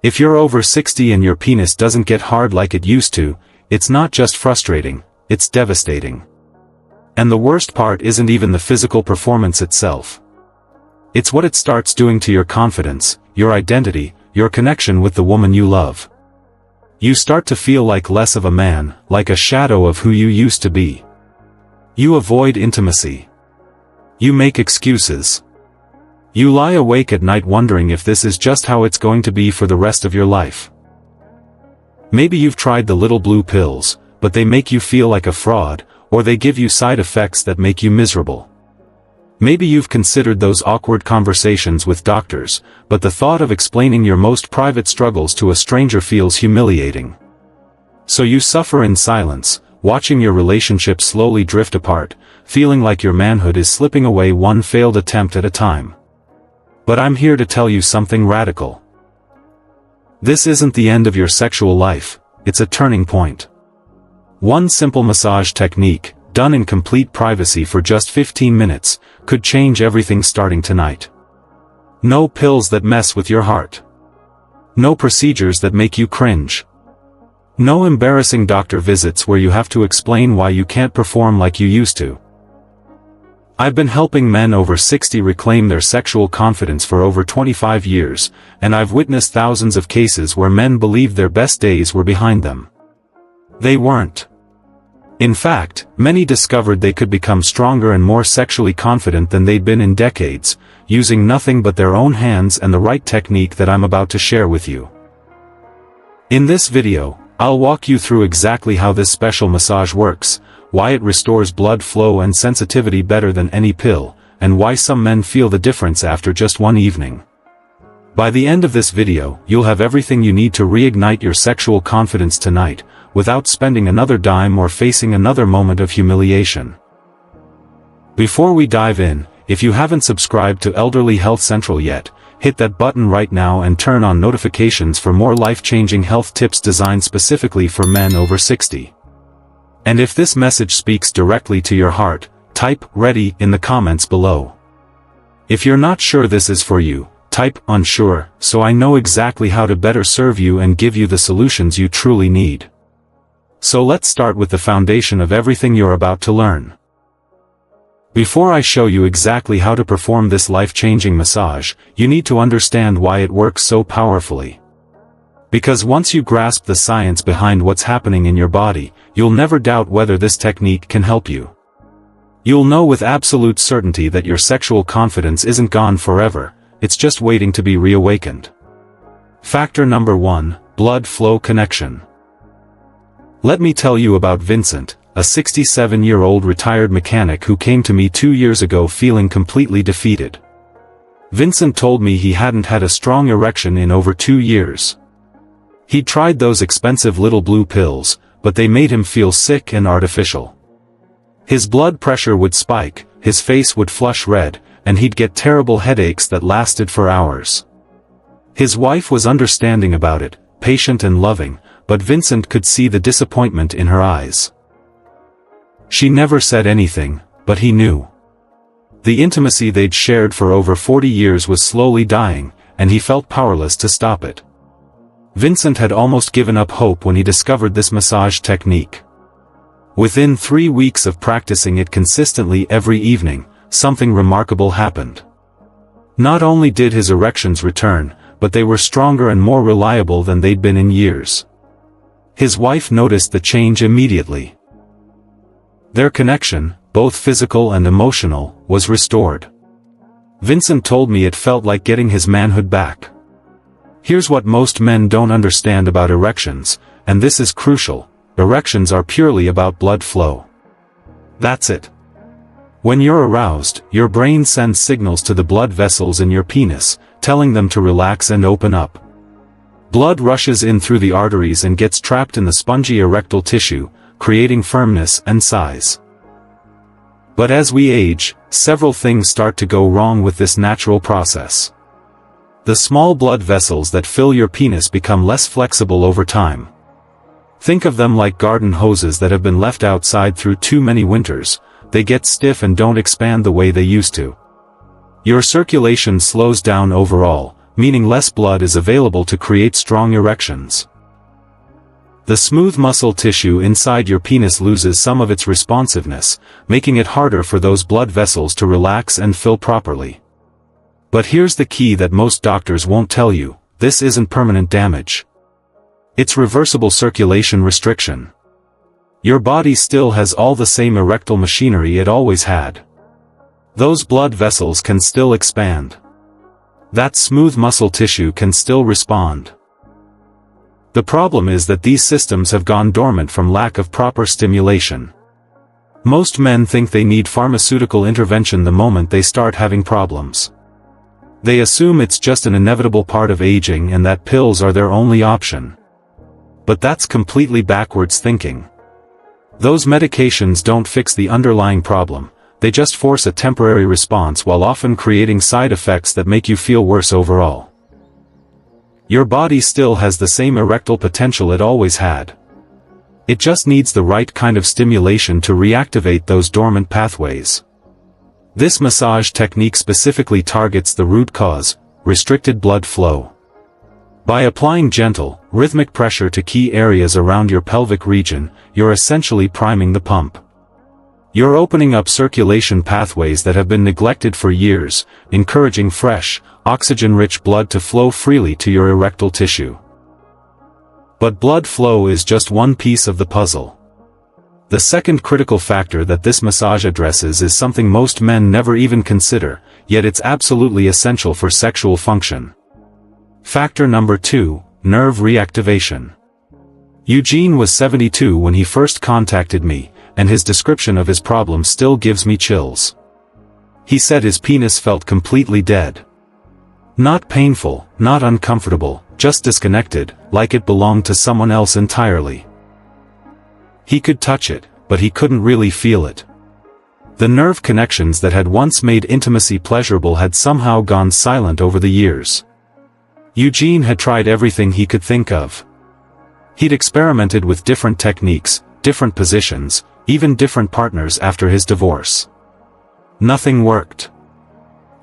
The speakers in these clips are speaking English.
If you're over 60 and your penis doesn't get hard like it used to, it's not just frustrating, it's devastating. And the worst part isn't even the physical performance itself. It's what it starts doing to your confidence, your identity, your connection with the woman you love. You start to feel like less of a man, like a shadow of who you used to be. You avoid intimacy. You make excuses. You lie awake at night wondering if this is just how it's going to be for the rest of your life. Maybe you've tried the little blue pills, but they make you feel like a fraud, or they give you side effects that make you miserable. Maybe you've considered those awkward conversations with doctors, but the thought of explaining your most private struggles to a stranger feels humiliating. So you suffer in silence, watching your relationship slowly drift apart, feeling like your manhood is slipping away one failed attempt at a time. But I'm here to tell you something radical. This isn't the end of your sexual life, it's a turning point. One simple massage technique, done in complete privacy for just 15 minutes, could change everything starting tonight. No pills that mess with your heart. No procedures that make you cringe. No embarrassing doctor visits where you have to explain why you can't perform like you used to. I've been helping men over 60 reclaim their sexual confidence for over 25 years, and I've witnessed thousands of cases where men believed their best days were behind them. They weren't. In fact, many discovered they could become stronger and more sexually confident than they'd been in decades, using nothing but their own hands and the right technique that I'm about to share with you. In this video, I'll walk you through exactly how this special massage works, why it restores blood flow and sensitivity better than any pill, and why some men feel the difference after just one evening. By the end of this video, you'll have everything you need to reignite your sexual confidence tonight, without spending another dime or facing another moment of humiliation. Before we dive in, if you haven't subscribed to Elderly Health Central yet, hit that button right now and turn on notifications for more life-changing health tips designed specifically for men over 60. And if this message speaks directly to your heart, type "ready" in the comments below. If you're not sure this is for you, type "unsure" so I know exactly how to better serve you and give you the solutions you truly need. So let's start with the foundation of everything you're about to learn. Before I show you exactly how to perform this life-changing massage, you need to understand why it works so powerfully. Because once you grasp the science behind what's happening in your body, you'll never doubt whether this technique can help you. You'll know with absolute certainty that your sexual confidence isn't gone forever, it's just waiting to be reawakened. Factor number 1, blood flow connection. Let me tell you about Vincent, a 67-year-old retired mechanic who came to me 2 years ago feeling completely defeated. Vincent told me he hadn't had a strong erection in over 2 years. He'd tried those expensive little blue pills, but they made him feel sick and artificial. His blood pressure would spike, his face would flush red, and he'd get terrible headaches that lasted for hours. His wife was understanding about it, patient and loving, but Vincent could see the disappointment in her eyes. She never said anything, but he knew. The intimacy they'd shared for over 40 years was slowly dying, and he felt powerless to stop it. Vincent had almost given up hope when he discovered this massage technique. Within 3 weeks of practicing it consistently every evening, something remarkable happened. Not only did his erections return, but they were stronger and more reliable than they'd been in years. His wife noticed the change immediately. Their connection, both physical and emotional, was restored. Vincent told me it felt like getting his manhood back. Here's what most men don't understand about erections, and this is crucial: erections are purely about blood flow. That's it. When you're aroused, your brain sends signals to the blood vessels in your penis, telling them to relax and open up. Blood rushes in through the arteries and gets trapped in the spongy erectile tissue, creating firmness and size. But as we age, several things start to go wrong with this natural process. The small blood vessels that fill your penis become less flexible over time. Think of them like garden hoses that have been left outside through too many winters. They get stiff and don't expand the way they used to. Your circulation slows down overall, meaning less blood is available to create strong erections. The smooth muscle tissue inside your penis loses some of its responsiveness, making it harder for those blood vessels to relax and fill properly. But here's the key that most doctors won't tell you: this isn't permanent damage. It's reversible circulation restriction. Your body still has all the same erectile machinery it always had. Those blood vessels can still expand. That smooth muscle tissue can still respond. The problem is that these systems have gone dormant from lack of proper stimulation. Most men think they need pharmaceutical intervention the moment they start having problems. They assume it's just an inevitable part of aging and that pills are their only option. But that's completely backwards thinking. Those medications don't fix the underlying problem, they just force a temporary response while often creating side effects that make you feel worse overall. Your body still has the same erectile potential it always had. It just needs the right kind of stimulation to reactivate those dormant pathways. This massage technique specifically targets the root cause: restricted blood flow. By applying gentle, rhythmic pressure to key areas around your pelvic region, you're essentially priming the pump. You're opening up circulation pathways that have been neglected for years, encouraging fresh, oxygen-rich blood to flow freely to your erectile tissue. But blood flow is just one piece of the puzzle. The second critical factor that this massage addresses is something most men never even consider, yet it's absolutely essential for sexual function. Factor number 2, nerve reactivation. Eugene was 72 when he first contacted me, and his description of his problem still gives me chills. He said his penis felt completely dead. Not painful, not uncomfortable, just disconnected, like it belonged to someone else entirely. He could touch it, but he couldn't really feel it. The nerve connections that had once made intimacy pleasurable had somehow gone silent over the years. Eugene had tried everything he could think of. He'd experimented with different techniques, different positions, even different partners after his divorce. Nothing worked.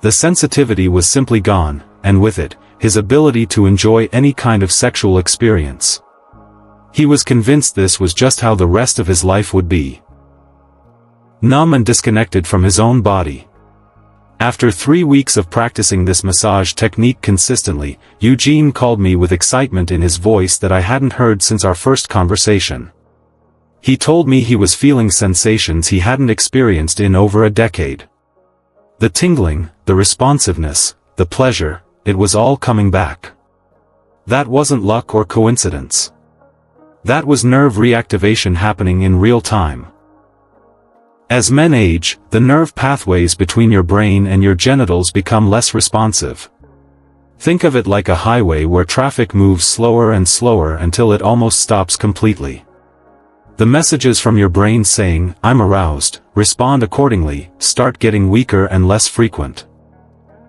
The sensitivity was simply gone, and with it, his ability to enjoy any kind of sexual experience. He was convinced this was just how the rest of his life would be. Numb and disconnected from his own body. After 3 weeks of practicing this massage technique consistently, Eugene called me with excitement in his voice that I hadn't heard since our first conversation. He told me he was feeling sensations he hadn't experienced in over a decade. The tingling, the responsiveness, the pleasure, it was all coming back. That wasn't luck or coincidence. That was nerve reactivation happening in real time. As men age, the nerve pathways between your brain and your genitals become less responsive. Think of it like a highway where traffic moves slower and slower until it almost stops completely. The messages from your brain saying, "I'm aroused, respond accordingly," start getting weaker and less frequent.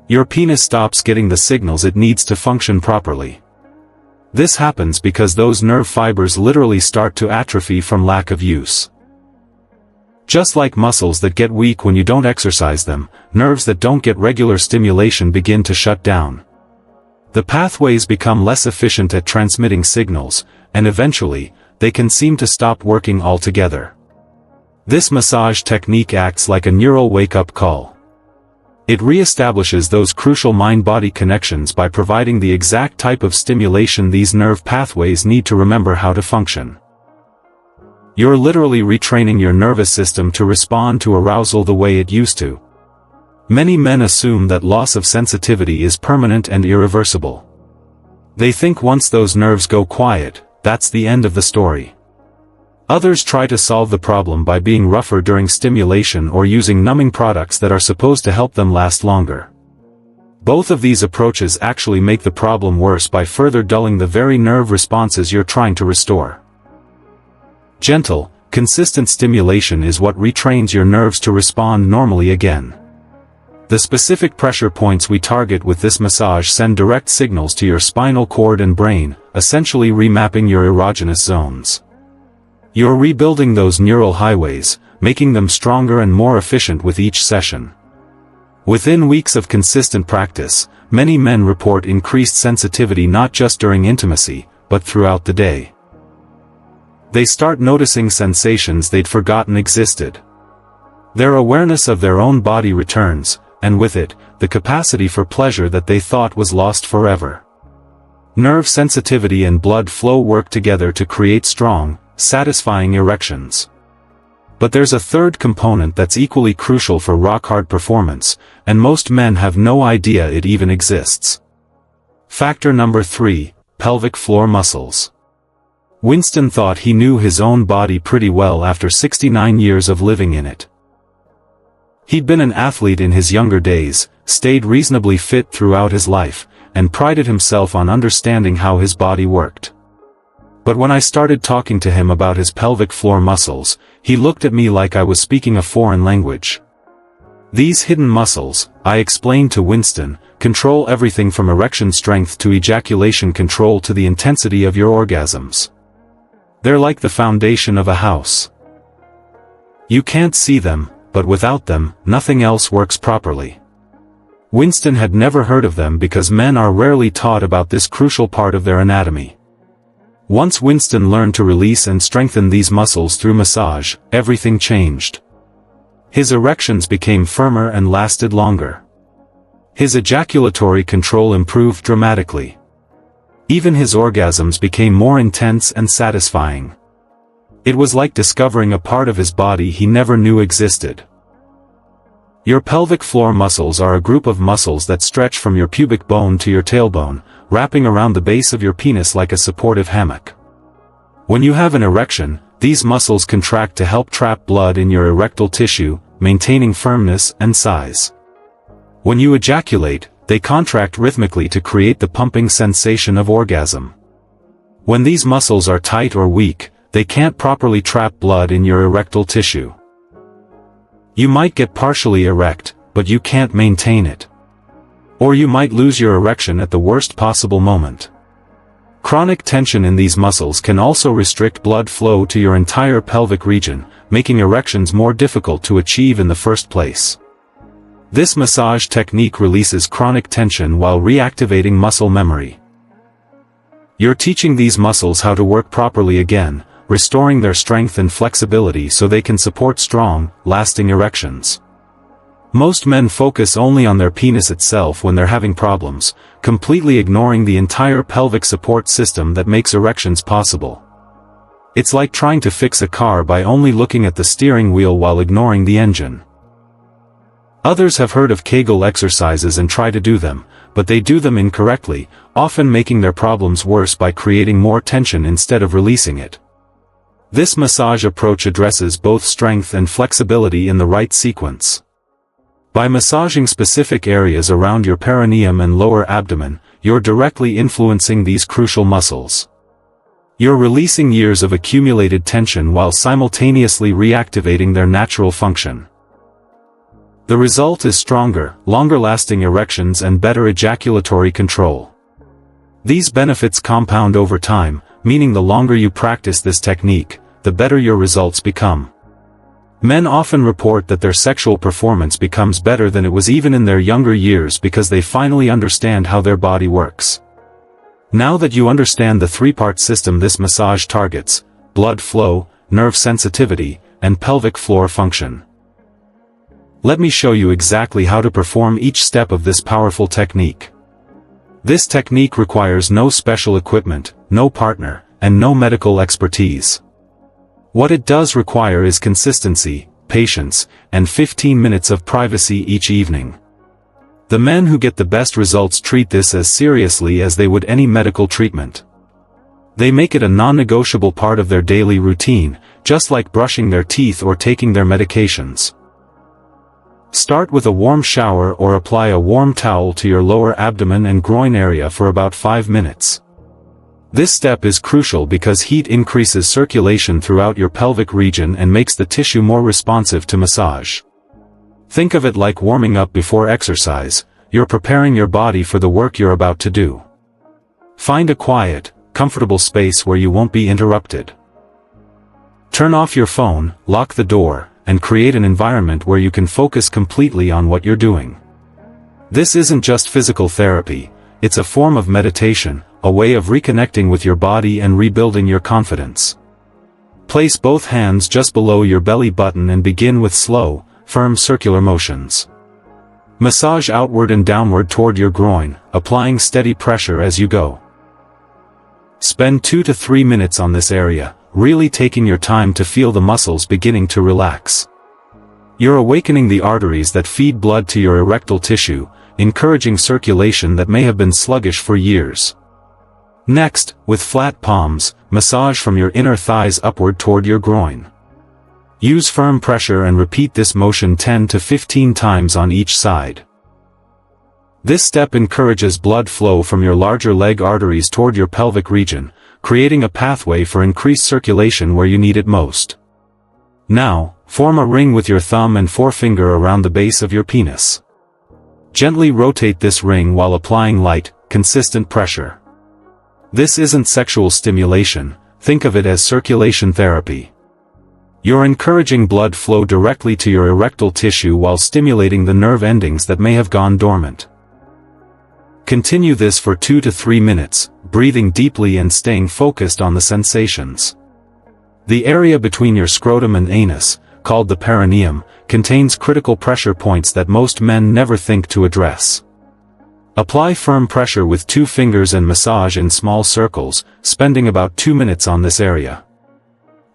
Your penis stops getting the signals it needs to function properly. This happens because those nerve fibers literally start to atrophy from lack of use. Just like muscles that get weak when you don't exercise them, nerves that don't get regular stimulation begin to shut down. The pathways become less efficient at transmitting signals, and eventually, they can seem to stop working altogether. This massage technique acts like a neural wake-up call. It re-establishes those crucial mind-body connections by providing the exact type of stimulation these nerve pathways need to remember how to function. You're literally retraining your nervous system to respond to arousal the way it used to. Many men assume that loss of sensitivity is permanent and irreversible. They think once those nerves go quiet, that's the end of the story. Others try to solve the problem by being rougher during stimulation or using numbing products that are supposed to help them last longer. Both of these approaches actually make the problem worse by further dulling the very nerve responses you're trying to restore. Gentle, consistent stimulation is what retrains your nerves to respond normally again. The specific pressure points we target with this massage send direct signals to your spinal cord and brain, essentially remapping your erogenous zones. You're rebuilding those neural highways, making them stronger and more efficient with each session. Within weeks of consistent practice, many men report increased sensitivity not just during intimacy, but throughout the day. They start noticing sensations they'd forgotten existed. Their awareness of their own body returns, and with it, the capacity for pleasure that they thought was lost forever. Nerve sensitivity and blood flow work together to create strong, satisfying erections. But there's a third component that's equally crucial for rock-hard performance, and most men have no idea it even exists. Factor number 3, pelvic floor muscles. Winston thought he knew his own body pretty well after 69 years of living in it. He'd been an athlete in his younger days, stayed reasonably fit throughout his life, and prided himself on understanding how his body worked. But when I started talking to him about his pelvic floor muscles, he looked at me like I was speaking a foreign language. These hidden muscles, I explained to Winston, control everything from erection strength to ejaculation control to the intensity of your orgasms. They're like the foundation of a house. You can't see them, but without them, nothing else works properly. Winston had never heard of them because men are rarely taught about this crucial part of their anatomy. Once Winston learned to release and strengthen these muscles through massage, everything changed. His erections became firmer and lasted longer. His ejaculatory control improved dramatically. Even his orgasms became more intense and satisfying. It was like discovering a part of his body he never knew existed. Your pelvic floor muscles are a group of muscles that stretch from your pubic bone to your tailbone, wrapping around the base of your penis like a supportive hammock. When you have an erection, these muscles contract to help trap blood in your erectile tissue, maintaining firmness and size. When you ejaculate, they contract rhythmically to create the pumping sensation of orgasm. When these muscles are tight or weak, they can't properly trap blood in your erectile tissue. You might get partially erect, but you can't maintain it. Or you might lose your erection at the worst possible moment. Chronic tension in these muscles can also restrict blood flow to your entire pelvic region, making erections more difficult to achieve in the first place. This massage technique releases chronic tension while reactivating muscle memory. You're teaching these muscles how to work properly again, restoring their strength and flexibility so they can support strong, lasting erections. Most men focus only on their penis itself when they're having problems, completely ignoring the entire pelvic support system that makes erections possible. It's like trying to fix a car by only looking at the steering wheel while ignoring the engine. Others have heard of Kegel exercises and try to do them, but they do them incorrectly, often making their problems worse by creating more tension instead of releasing it. This massage approach addresses both strength and flexibility in the right sequence. By massaging specific areas around your perineum and lower abdomen, you're directly influencing these crucial muscles. You're releasing years of accumulated tension while simultaneously reactivating their natural function. The result is stronger, longer-lasting erections and better ejaculatory control. These benefits compound over time, meaning the longer you practice this technique, the better your results become. Men often report that their sexual performance becomes better than it was even in their younger years because they finally understand how their body works. Now that you understand the three-part system this massage targets, blood flow, nerve sensitivity, and pelvic floor function, let me show you exactly how to perform each step of this powerful technique. This technique requires no special equipment, no partner, and no medical expertise. What it does require is consistency, patience, and 15 minutes of privacy each evening. The men who get the best results treat this as seriously as they would any medical treatment. They make it a non-negotiable part of their daily routine, just like brushing their teeth or taking their medications. Start with a warm shower or apply a warm towel to your lower abdomen and groin area for about 5 minutes. This step is crucial because heat increases circulation throughout your pelvic region and makes the tissue more responsive to massage. Think of it like warming up before exercise. You're preparing your body for the work you're about to do. Find a quiet, comfortable space where you won't be interrupted. Turn off your phone, lock the door, and create an environment where you can focus completely on what you're doing. This isn't just physical therapy, it's a form of meditation, a way of reconnecting with your body and rebuilding your confidence. Place both hands just below your belly button and begin with slow, firm circular motions. Massage outward and downward toward your groin, applying steady pressure as you go. Spend 2 to 3 minutes on this area, really taking your time to feel the muscles beginning to relax. You're awakening the arteries that feed blood to your erectile tissue, encouraging circulation that may have been sluggish for years. Next, with flat palms, massage from your inner thighs upward toward your groin. Use firm pressure and repeat this motion 10 to 15 times on each side. This step encourages blood flow from your larger leg arteries toward your pelvic region, creating a pathway for increased circulation where you need it most. Now, form a ring with your thumb and forefinger around the base of your penis. Gently rotate this ring while applying light, consistent pressure. This isn't sexual stimulation, think of it as circulation therapy. You're encouraging blood flow directly to your erectile tissue while stimulating the nerve endings that may have gone dormant. Continue this for 2 to 3 minutes, breathing deeply and staying focused on the sensations. The area between your scrotum and anus, called the perineum, contains critical pressure points that most men never think to address. Apply firm pressure with 2 fingers and massage in small circles, spending about 2 minutes on this area.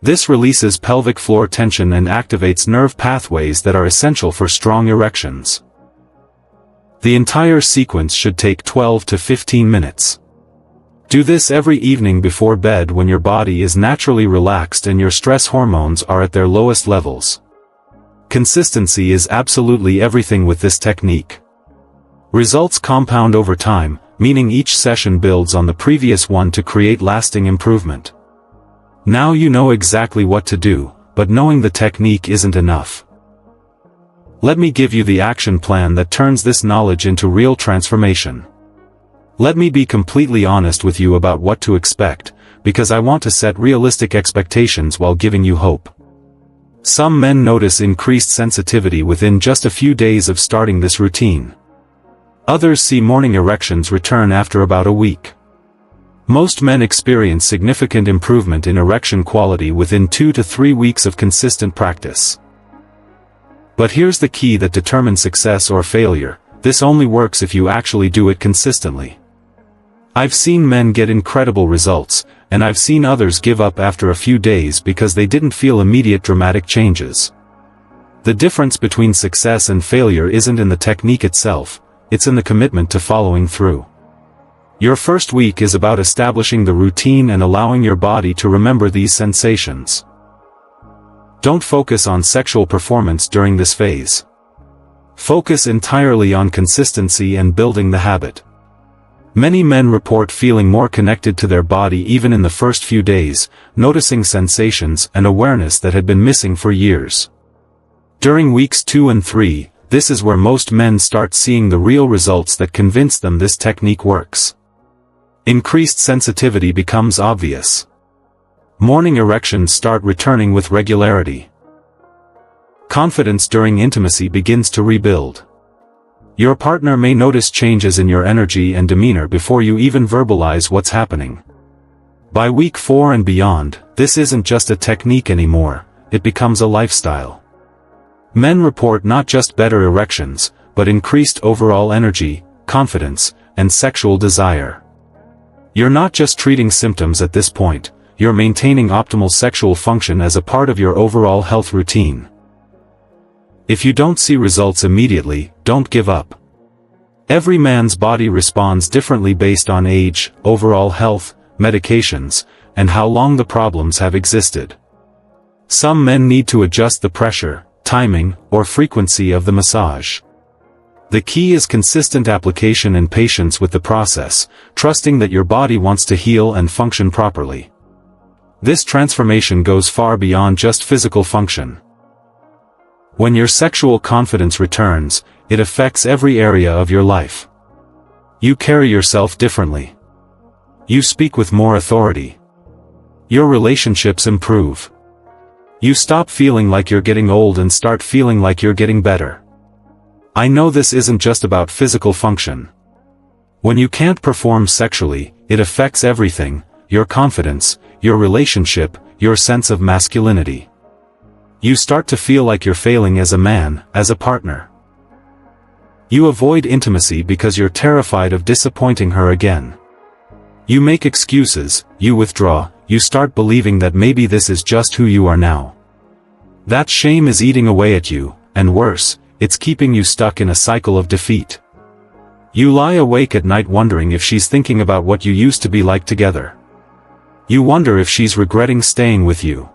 This releases pelvic floor tension and activates nerve pathways that are essential for strong erections. The entire sequence should take 12 to 15 minutes. Do this every evening before bed when your body is naturally relaxed and your stress hormones are at their lowest levels. Consistency is absolutely everything with this technique. Results compound over time, meaning each session builds on the previous one to create lasting improvement. Now you know exactly what to do, but knowing the technique isn't enough. Let me give you the action plan that turns this knowledge into real transformation. Let me be completely honest with you about what to expect, because I want to set realistic expectations while giving you hope. Some men notice increased sensitivity within just a few days of starting this routine. Others see morning erections return after about a week. Most men experience significant improvement in erection quality within 2 to 3 weeks of consistent practice. But here's the key that determines success or failure: this only works if you actually do it consistently. I've seen men get incredible results, and I've seen others give up after a few days because they didn't feel immediate dramatic changes. The difference between success and failure isn't in the technique itself, it's in the commitment to following through. Your first week is about establishing the routine and allowing your body to remember these sensations. Don't focus on sexual performance during this phase. Focus entirely on consistency and building the habit. Many men report feeling more connected to their body even in the first few days, noticing sensations and awareness that had been missing for years. During weeks 2 and 3, this is where most men start seeing the real results that convince them this technique works. Increased sensitivity becomes obvious. Morning erections start returning with regularity. Confidence during intimacy begins to rebuild. Your partner may notice changes in your energy and demeanor before you even verbalize what's happening. By week 4 and beyond, this isn't just a technique anymore, it becomes a lifestyle. Men report not just better erections, but increased overall energy, confidence, and sexual desire. You're not just treating symptoms at this point, you're maintaining optimal sexual function as a part of your overall health routine. If you don't see results immediately, don't give up. Every man's body responds differently based on age, overall health, medications, and how long the problems have existed. Some men need to adjust the pressure, timing, or frequency of the massage. The key is consistent application and patience with the process, trusting that your body wants to heal and function properly. This transformation goes far beyond just physical function. When your sexual confidence returns, it affects every area of your life. You carry yourself differently. You speak with more authority. Your relationships improve. You stop feeling like you're getting old and start feeling like you're getting better. I know this isn't just about physical function. When you can't perform sexually, it affects everything: your confidence, your relationship, your sense of masculinity. You start to feel like you're failing as a man, as a partner. You avoid intimacy because you're terrified of disappointing her again. You make excuses, you withdraw, you start believing that maybe this is just who you are now. That shame is eating away at you, and worse, it's keeping you stuck in a cycle of defeat. You lie awake at night wondering if she's thinking about what you used to be like together. You wonder if she's regretting staying with you.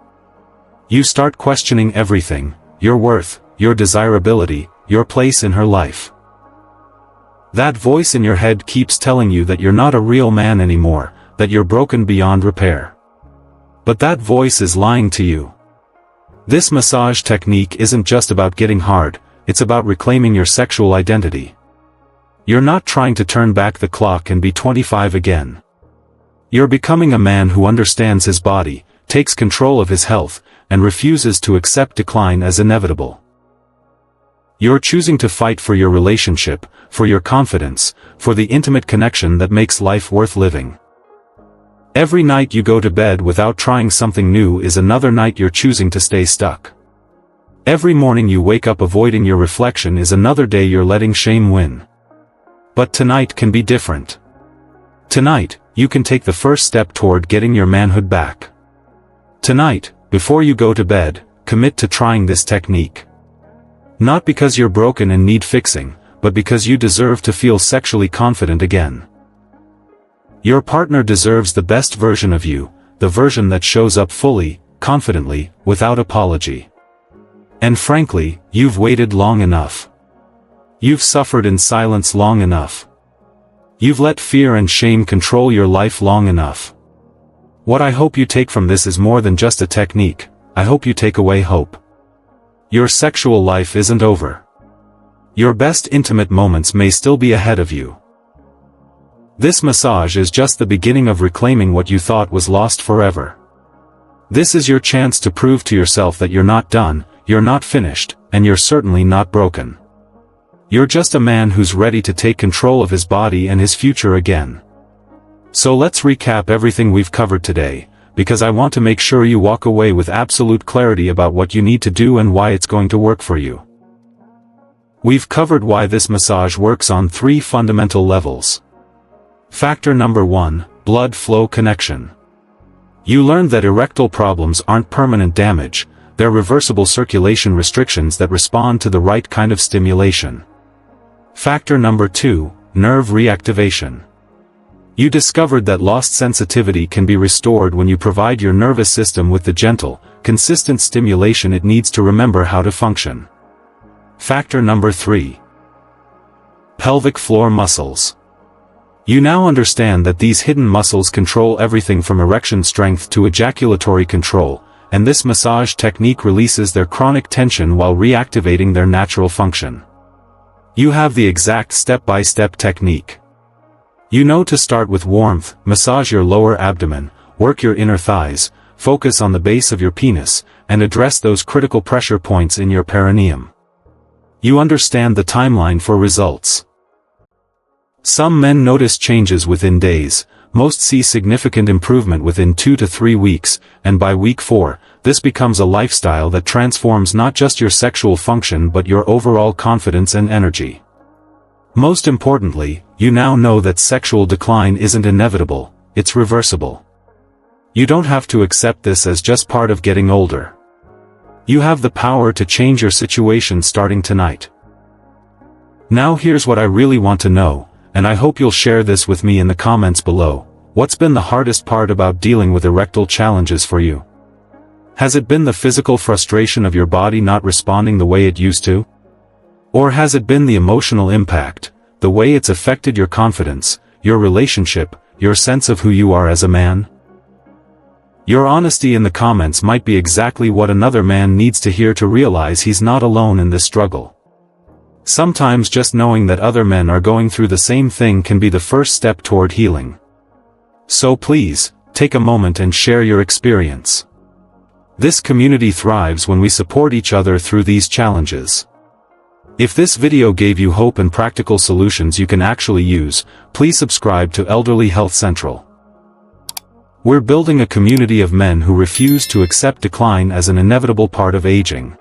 You start questioning everything: your worth, your desirability, your place in her life. That voice in your head keeps telling you that you're not a real man anymore, that you're broken beyond repair. But that voice is lying to you. This massage technique isn't just about getting hard, it's about reclaiming your sexual identity. You're not trying to turn back the clock and be 25 again. You're becoming a man who understands his body, takes control of his health, and refuses to accept decline as inevitable. You're choosing to fight for your relationship, for your confidence, for the intimate connection that makes life worth living. Every night you go to bed without trying something new is another night you're choosing to stay stuck. Every morning you wake up avoiding your reflection is another day you're letting shame win. But tonight can be different. Tonight, you can take the first step toward getting your manhood back. Tonight, before you go to bed, commit to trying this technique. Not because you're broken and need fixing, but because you deserve to feel sexually confident again. Your partner deserves the best version of you, the version that shows up fully, confidently, without apology. And frankly, you've waited long enough. You've suffered in silence long enough. You've let fear and shame control your life long enough. What I hope you take from this is more than just a technique. I hope you take away hope. Your sexual life isn't over. Your best intimate moments may still be ahead of you. This massage is just the beginning of reclaiming what you thought was lost forever. This is your chance to prove to yourself that you're not done, you're not finished, and you're certainly not broken. You're just a man who's ready to take control of his body and his future again. So let's recap everything we've covered today, because I want to make sure you walk away with absolute clarity about what you need to do and why it's going to work for you. We've covered why this massage works on 3 fundamental levels. Factor number 1, blood flow connection. You learned that erectile problems aren't permanent damage, they're reversible circulation restrictions that respond to the right kind of stimulation. Factor number 2, nerve reactivation. You discovered that lost sensitivity can be restored when you provide your nervous system with the gentle, consistent stimulation it needs to remember how to function. Factor number 3, pelvic floor muscles. You now understand that these hidden muscles control everything from erection strength to ejaculatory control, and this massage technique releases their chronic tension while reactivating their natural function. You have the exact step-by-step technique. You know to start with warmth, massage your lower abdomen, work your inner thighs, focus on the base of your penis, and address those critical pressure points in your perineum. You understand the timeline for results. Some men notice changes within days, most see significant improvement within 2 to 3 weeks, and by week 4, this becomes a lifestyle that transforms not just your sexual function but your overall confidence and energy. Most importantly, you now know that sexual decline isn't inevitable, it's reversible. You don't have to accept this as just part of getting older. You have the power to change your situation starting tonight. Now here's what I really want to know, and I hope you'll share this with me in the comments below. What's been the hardest part about dealing with erectile challenges for you? Has it been the physical frustration of your body not responding the way it used to? Or has it been the emotional impact, the way it's affected your confidence, your relationship, your sense of who you are as a man? Your honesty in the comments might be exactly what another man needs to hear to realize he's not alone in this struggle. Sometimes just knowing that other men are going through the same thing can be the first step toward healing. So please, take a moment and share your experience. This community thrives when we support each other through these challenges. If this video gave you hope and practical solutions you can actually use, please subscribe to Elderly Health Central. We're building a community of men who refuse to accept decline as an inevitable part of aging.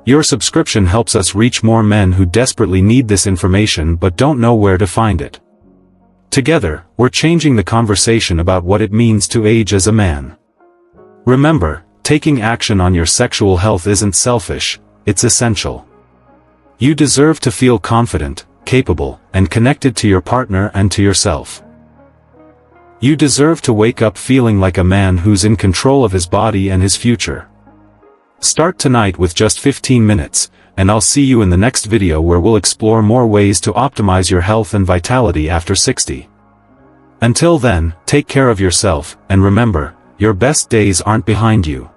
Your subscription helps us reach more men who desperately need this information but don't know where to find it. Together, we're changing the conversation about what it means to age as a man. Remember, taking action on your sexual health isn't selfish, it's essential. You deserve to feel confident, capable, and connected to your partner and to yourself. You deserve to wake up feeling like a man who's in control of his body and his future. Start tonight with just 15 minutes, and I'll see you in the next video where we'll explore more ways to optimize your health and vitality after 60. Until then, take care of yourself, and remember, your best days aren't behind you.